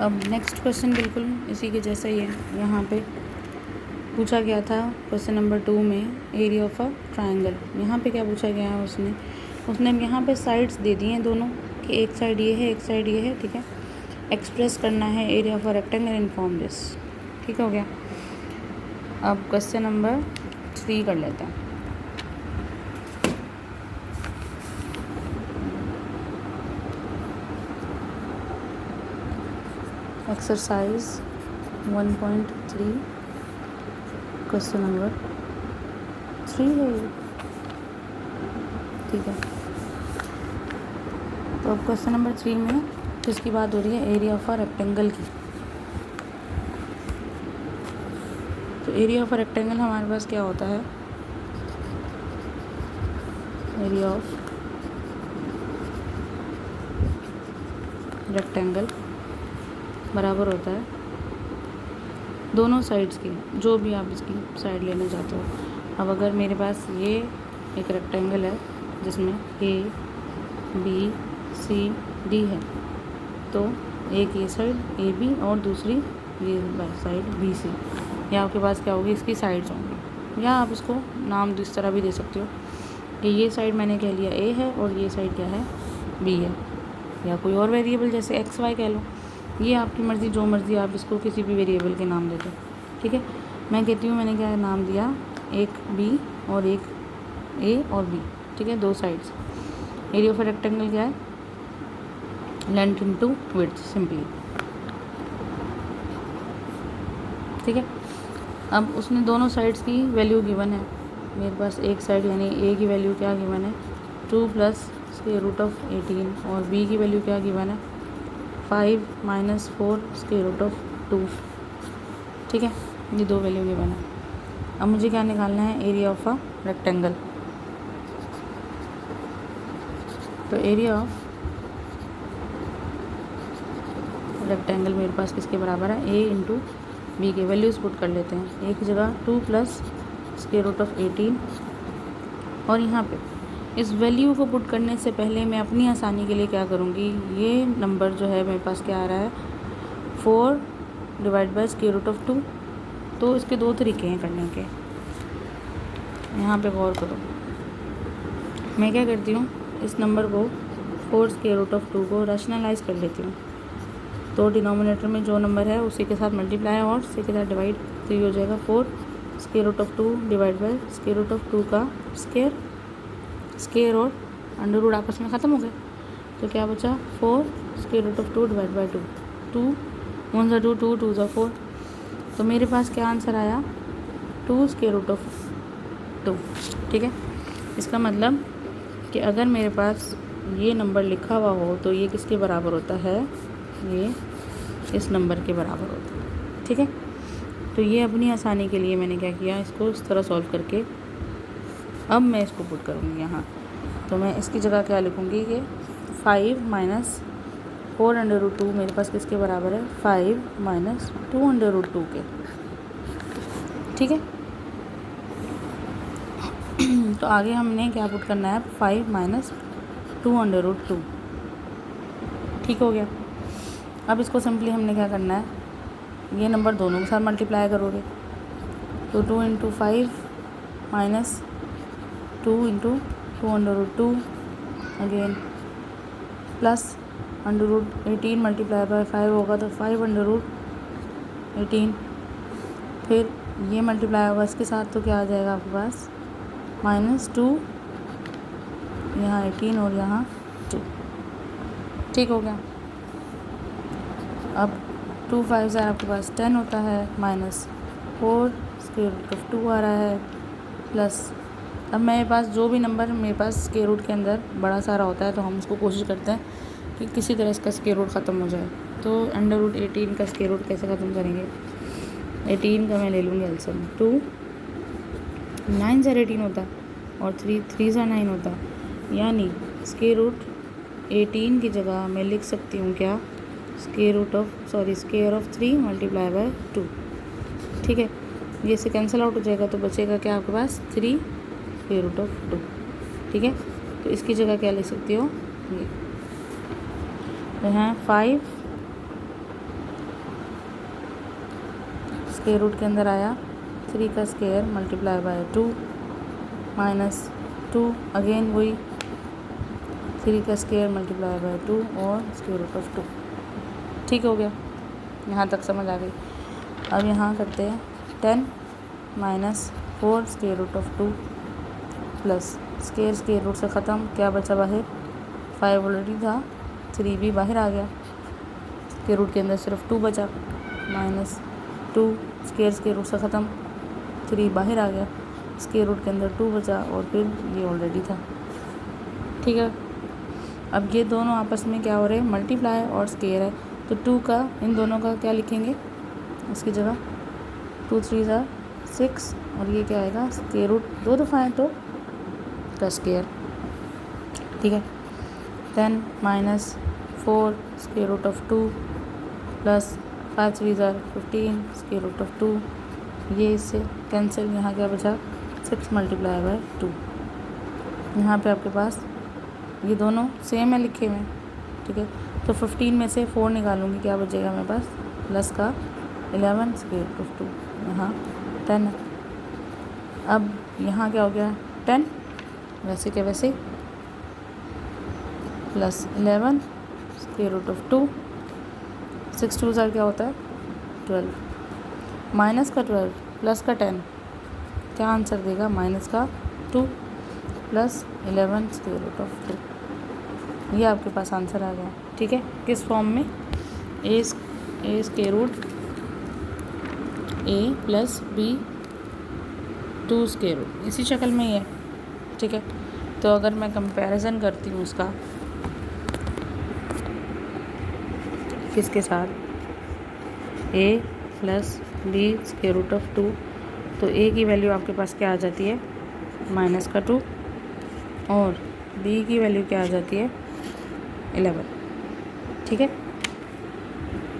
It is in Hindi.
अब नेक्स्ट क्वेश्चन बिल्कुल इसी के जैसा ही है। यहाँ पे पूछा गया था क्वेश्चन नंबर 2 में एरिया ऑफ अ ट्रायंगल। यहाँ पे क्या पूछा गया है उसने यहाँ पे साइड्स दे दी हैं दोनों कि एक साइड ये है, एक साइड ये है, ठीक है। एक्सप्रेस करना है area of a rectangle in form this, ठीक हो गया। अब क्वेश्चन नंबर 3 कर लेते हैं। एक्सरसाइज 1.3 क्वेश्चन नंबर 3 है ये, ठीक है। तो अब क्वेश्चन नंबर 3 में किसकी बात हो रही है? एरिया ऑफ अ रेक्टेंगल की। तो एरिया ऑफ अ रेक्टेंगल हमारे पास क्या होता है? एरिया ऑफ रेक्टेंगल बराबर होता है दोनों साइड्स की, जो भी आप इसकी साइड लेना चाहते हो। अब अगर मेरे पास ये एक रेक्टेंगल है जिसमें ए बी सी डी है, तो एक ये साइड ए बी और दूसरी ये साइड बी सी, या आपके पास क्या होगी? इसकी साइड्स होंगी, या आप इसको नाम इस तरह भी दे सकते हो कि ये साइड मैंने कह लिया ए है और ये साइड क्या है? बी है, या कोई और वेरिएबल जैसे एक्स वाई कह लो। ये आपकी मर्ज़ी, जो मर्ज़ी आप इसको किसी भी वेरिएबल के नाम दे दो, ठीक है। मैं कहती हूँ मैंने क्या नाम दिया? एक बी और एक ए और बी, ठीक है, दो sides. Area of a rectangle क्या है? लेंथ इनटू विड्थ सिंपली, ठीक है। अब उसने दोनों साइड्स की वैल्यू गिवन है। मेरे पास एक साइड यानी ए की वैल्यू क्या गिवन है? 2 + स्क्वायर रूट ऑफ 18, और बी की वैल्यू क्या गिवन है? 5 - 4 स्क्वायर रूट ऑफ 2, ठीक है। ये दो वैल्यू गिवन है। अब मुझे क्या निकालना है? Area of a rectangle. तो एरिया ऑफ रेक्टेंगल मेरे पास किसके बराबर है? ए इंटू बी के वैल्यूज़ पुट कर लेते हैं। एक जगह 2 + स्क्वायर रूट ऑफ 18, और यहाँ पे इस वैल्यू को पुट करने से पहले मैं अपनी आसानी के लिए क्या करूँगी? ये नंबर जो है मेरे पास क्या आ रहा है? 4 / स्क्वायर रूट ऑफ 2। तो इसके दो तरीके हैं करने के, यहाँ पे गौर करो। मैं क्या करती हूँ? इस नंबर को 4 स्क्वायर रूट ऑफ 2 को रैशनलाइज कर लेती हूँ। तो डिनोमिनेटर में जो नंबर है उसी के साथ मल्टीप्लाई और उसी के साथ डिवाइड, तो ये हो जाएगा 4 square root of 2 / square root of 2 का स्क्वायर और अंडर रूट आपस में ख़त्म हो गए। तो क्या बचा? 4 स्क्वायर रूट ऑफ 2 / 2, 2 1 × 2 2 2 × 4। तो मेरे पास क्या आंसर आया? 2 स्क्वायर रूट ऑफ 2, ठीक है। इसका मतलब कि अगर मेरे पास ये नंबर लिखा हुआ हो तो ये किसके बराबर होता है? ये इस नंबर के बराबर होता है, ठीक है। तो ये अपनी आसानी के लिए मैंने क्या किया? इसको इस तरह सॉल्व करके अब मैं इसको पुट करूँगी यहाँ। तो मैं इसकी जगह क्या लिखूँगी कि 5 - 4 √ 2 मेरे पास किसके बराबर है? 5 - 2 √ 2 के, ठीक है। तो आगे हमने क्या पुट करना है? 5 - 2 √ 2, ठीक हो गया। अब इसको सिंपली हमने क्या करना है? ये नंबर दोनों के साथ मल्टीप्लाई करोगे, तो 2 × 5 - 2 × 2 √ 2 अगेन प्लस √18 × 5 होगा तो 5 √ 18, फिर ये मल्टीप्लाई होगा इसके साथ तो क्या आ जाएगा आपके पास? -2, यहाँ 18 और यहाँ 2, ठीक हो गया। अब 2 5 आपके पास 10 होता है, -4 स्क्वायर रूट ऑफ 2 आ रहा है, प्लस अब मेरे पास जो भी नंबर मेरे पास स्क्वायर रूट के अंदर बड़ा सारा होता है तो हम उसको कोशिश करते हैं कि किसी तरह इसका स्क्वायर रूट ख़त्म हो जाए। तो √18 का स्क्वायर रूट कैसे ख़त्म करेंगे? 18 का मैं ले लूँगी एलसीएम, 2 9 × 18 होता और 3 3 × 9 होता, यानी स्क्वायर की जगह मैं लिख सकती हूँ क्या? स्क्वायर ऑफ 3 × 2, ठीक है। ये से कैंसिल आउट हो जाएगा तो बचेगा क्या आपके पास? 3 स्क्वायर रूट ऑफ 2, ठीक है। तो इसकी जगह क्या लिख सकती हो? ये तो यहाँ 5 स्क्वायर रूट के अंदर आया 3 का square multiply by 2 minus 2 again वही 3 का स्क्वायर मल्टीप्लाई बाय 2 और स्क्वायर रूट ऑफ 2। ठीक हो गया, यहाँ तक समझ आ गई। अब यहाँ करते हैं 10 minus 4 square root of 2 plus square root से ख़त्म, क्या बचा बाहर 5 ऑलरेडी था, 3 भी बाहर आ गया, स्क्वायर रूट के अंदर सिर्फ 2 बचा, माइनस 2 स्क्वायर रूट से ख़त्म, 3 बाहर आ गया, स्क्वायर रूट के अंदर 2 बचा और फिर ये ऑलरेडी था। ठीक है, अब ये दोनों आपस में क्या हो रहे हैं, मल्टीप्लाई और स्क्वायर है, तो 2 का इन दोनों का क्या लिखेंगे, इसकी जगह 2 3 ज़ा 6 और ये क्या आएगा स्क्वायर रूट 2 दफ़ा है तो का स्क्वायर। ठीक है, 10 minus 4 square root of 2 plus 5 3 ज़ा 15 स्क्वायर रूट ऑफ 2, ये इससे कैंसिल, यहाँ क्या बचा 6 मल्टीप्लाई बाय 2। यहाँ पे आपके पास ये दोनों सेम है लिखे हुए। ठीक है, तो 15 में से 4 निकालूंगी, क्या बचेगा मेरे पास प्लस का 11 स्क्वायर रूट ऑफ 2, यहाँ 10 है। अब यहाँ क्या हो गया 10 वैसे के वैसे प्लस 11 स्क्वायर रूट ऑफ 2, 6 2 ज़ा क्या होता है 12 माइनस का 12 प्लस का 10, क्या आंसर देगा माइनस का 2 प्लस 11 स्क्वायर रूट ऑफ 2, ये आपके पास आंसर आ गया। ठीक है, किस फॉर्म में, ए स्क्वायर रूट ए प्लस बी 2 स्क्वायर रूट, इसी शक्ल में ही है। ठीक है, तो अगर मैं कंपैरिजन करती हूँ उसका किसके साथ, a plus B square root of 2, तो a की वैल्यू आपके पास क्या आ जाती है माइनस का 2 और b की वैल्यू क्या आ जाती है 11। ठीक है,